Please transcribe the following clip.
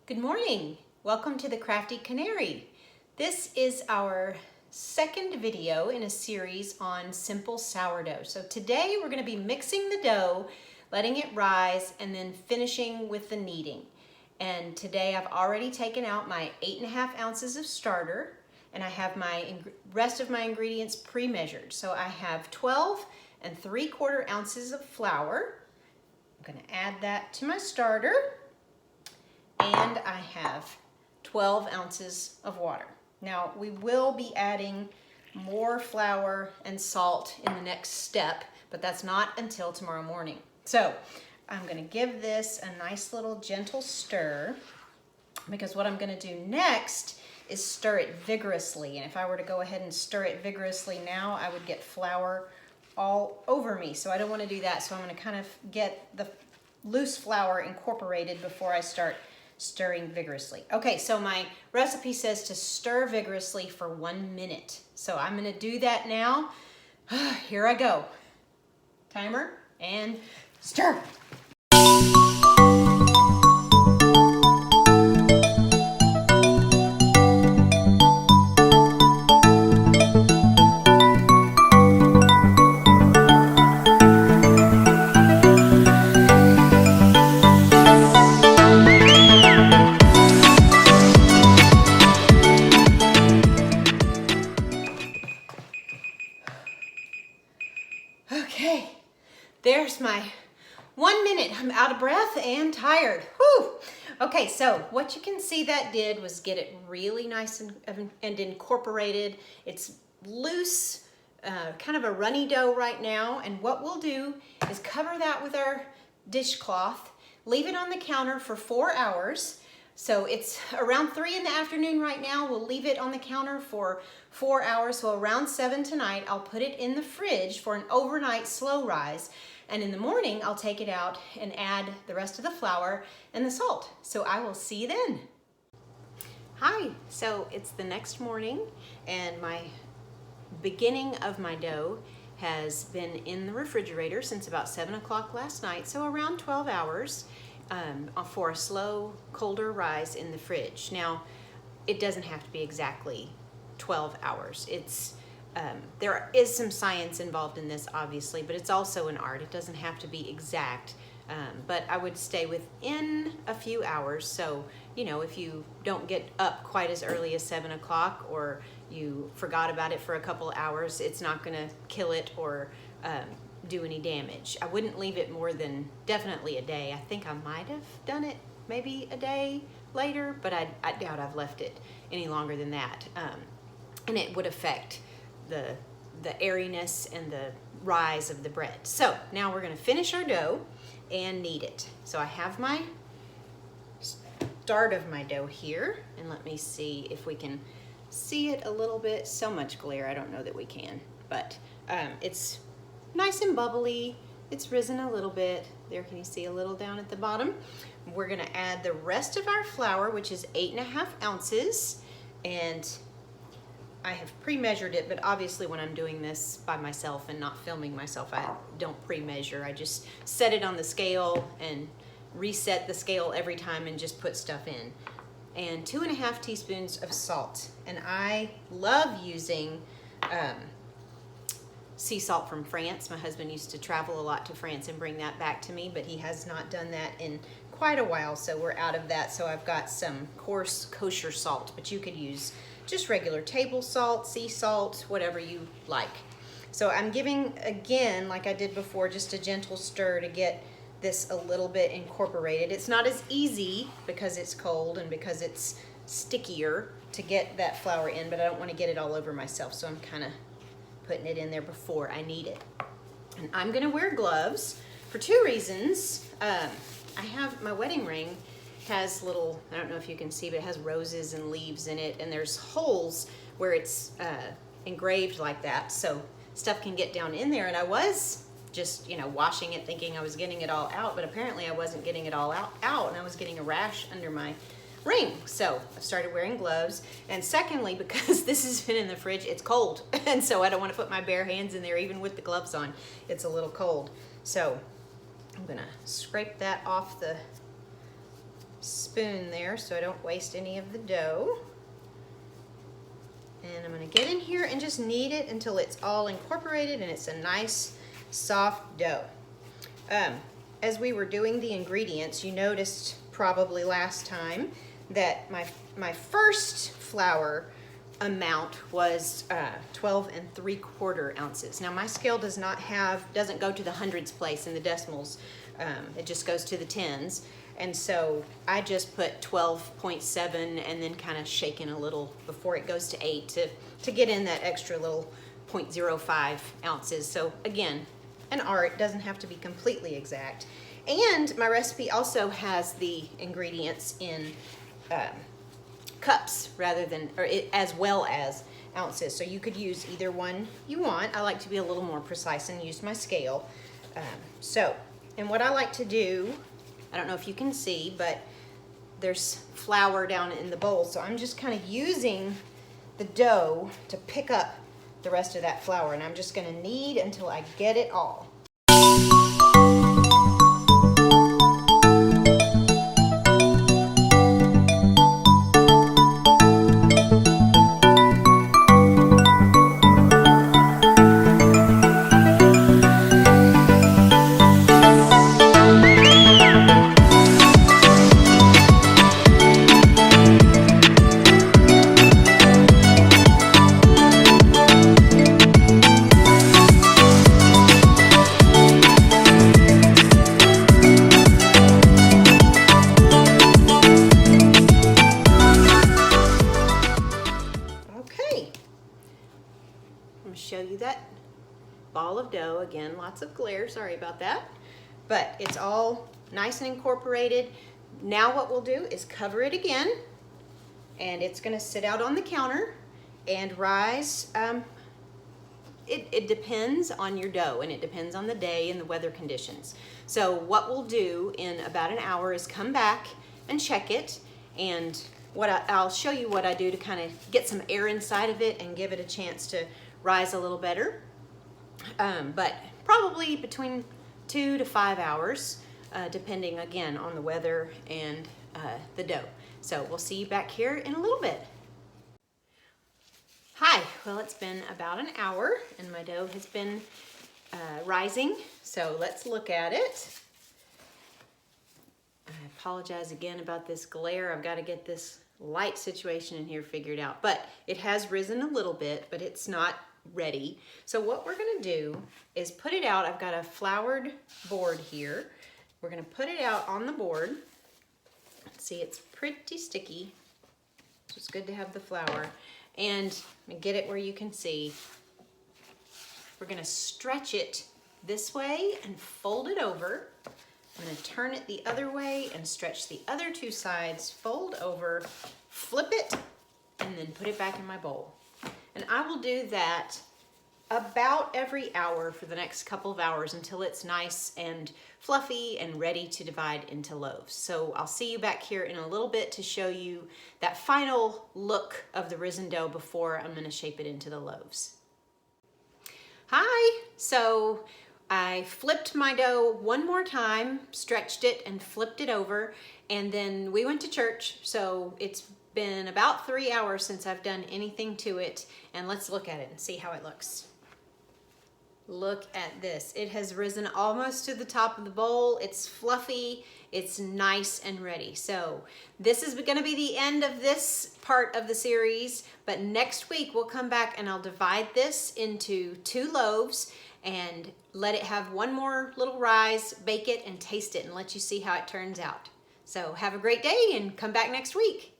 Good morning. Welcome to the Crafty Canary. This is our second video in a series on simple sourdough. So today we're going to be mixing the dough, letting it rise, and then finishing with the kneading. And today I've already taken out my 8.5 ounces of starter, and I have my rest of my ingredients pre-measured. So I have 12 3/4 ounces of flour. I'm going to add that to my starter. And I have 12 ounces of water. Now we will be adding more flour and salt in the next step, but that's not until tomorrow morning. So I'm going to give this a nice little gentle stir, because what I'm going to do next is stir it vigorously. And if I were to go ahead and stir it vigorously now, I would get flour all over me. So I don't want to do that. So I'm going to kind of get the loose flour incorporated before I start stirring vigorously. Okay, so my recipe says to stir vigorously for 1 minute. So I'm going to do that now. Here I go. Timer and stir. Okay, there's my 1 minute. I'm out of breath and tired. Whew. Okay, so what you can see that did was get it really nice and incorporated. It's loose, kind of a runny dough right now. And what we'll do is cover that with our dishcloth, leave it on the counter for 4 hours. So it's around 3 in the afternoon right now. We'll leave it on the counter for 4 hours. So around 7 tonight, I'll put it in the fridge for an overnight slow rise. And in the morning, I'll take it out and add the rest of the flour and the salt. So I will see you then. Hi, so it's the next morning, and my beginning of my dough has been in the refrigerator since about 7 o'clock last night. So around 12 hours. For a slow, colder rise in the fridge. Now, it doesn't have to be exactly 12 hours. It's there is some science involved in this, obviously, but it's also an art. It doesn't have to be exact, but I would stay within a few hours. So, you know, if you don't get up quite as early as 7 o'clock, or you forgot about it for a couple hours, it's not going to kill it or do any damage. I wouldn't leave it more than definitely a day. I think I might have done it maybe a day later, but I doubt I've left it any longer than that. And it would affect the airiness and the rise of the bread. So now we're going to finish our dough and knead it. So I have my start of my dough here, and let me see if we can see it a little bit. So much glare, I don't know that we can, but it's nice and bubbly. It's risen a little bit. There, can you see a little down at the bottom? We're gonna add the rest of our flour, which is 8.5 ounces. And I have pre-measured it, but obviously when I'm doing this by myself and not filming myself, I don't pre-measure. I just set it on the scale and reset the scale every time and just put stuff in. And 2.5 teaspoons of salt. And I love using sea salt from France. My husband used to travel a lot to France and bring that back to me, but he has not done that in quite a while, so we're out of that. So I've got some coarse kosher salt, but you could use just regular table salt, sea salt, whatever you like. So I'm giving, again, like I did before, just a gentle stir to get this a little bit incorporated. It's not as easy because it's cold and because it's stickier to get that flour in, but I don't want to get it all over myself, so I'm kind of putting it in there before I knead it. And I'm gonna wear gloves for 2 reasons. I have my wedding ring has little, I don't know if you can see, but it has roses and leaves in it, and there's holes where it's engraved like that, so stuff can get down in there. And I was just, you know, washing it thinking I was getting it all out, but apparently I wasn't getting it all out, and I was getting a rash under my ring. So I've started wearing gloves. And secondly, because this has been in the fridge, it's cold. And so I don't want to put my bare hands in there even with the gloves on. It's a little cold. So I'm gonna scrape that off the spoon there so I don't waste any of the dough. And I'm gonna get in here and just knead it until it's all incorporated and it's a nice soft dough. As we were doing the ingredients, you noticed probably last time that my first flour amount was 12 3/4 ounces. Now my scale doesn't go to the hundreds place in the decimals. It just goes to the tens. And so I just put 12.7 and then kind of shaking a little before it goes to 8 to get in that extra little 0.05 ounces. So again, an art, doesn't have to be completely exact. And my recipe also has the ingredients in cups as well as ounces. So you could use either one you want. I like to be a little more precise and use my scale. And what I like to do, I don't know if you can see, but there's flour down in the bowl. So I'm just kind of using the dough to pick up the rest of that flour. And I'm just gonna knead until I get it all. Show you that ball of dough again. Lots of glare, sorry about that, but it's all nice and incorporated. Now what we'll do is cover it again, and it's going to sit out on the counter and rise. It depends on your dough, and it depends on the day and the weather conditions. So what we'll do in about an hour is come back and check it, and I'll show you what I do to kind of get some air inside of it and give it a chance to rise a little better, but probably between 2 to 5 hours, depending again on the weather and the dough. So we'll see you back here in a little bit. Hi, well, it's been about an hour and my dough has been rising, so let's look at it. I apologize again about this glare. I've got to get this light situation in here figured out, but it has risen a little bit, but it's not ready. So what we're going to do is put it out. I've got a floured board here. We're going to put it out on the board. See, it's pretty sticky, so it's good to have the flour. And get it where you can see. We're going to stretch it this way and fold it over. I'm going to turn it the other way and stretch the other two sides, fold over, flip it, and then put it back in my bowl. And I will do that about every hour for the next couple of hours until it's nice and fluffy and ready to divide into loaves. So I'll see you back here in a little bit to show you that final look of the risen dough before I'm going to shape it into the loaves. Hi! So I flipped my dough one more time, stretched it and flipped it over, and then we went to church. So it's been about 3 hours since I've done anything to it, and let's look at it and see how it looks. Look at this. It has risen almost to the top of the bowl. It's fluffy, it's nice and ready. So this is going to be the end of this part of the series, but next week we'll come back and I'll divide this into 2 loaves and let it have one more little rise, bake it and taste it and let you see how it turns out. So have a great day and come back next week.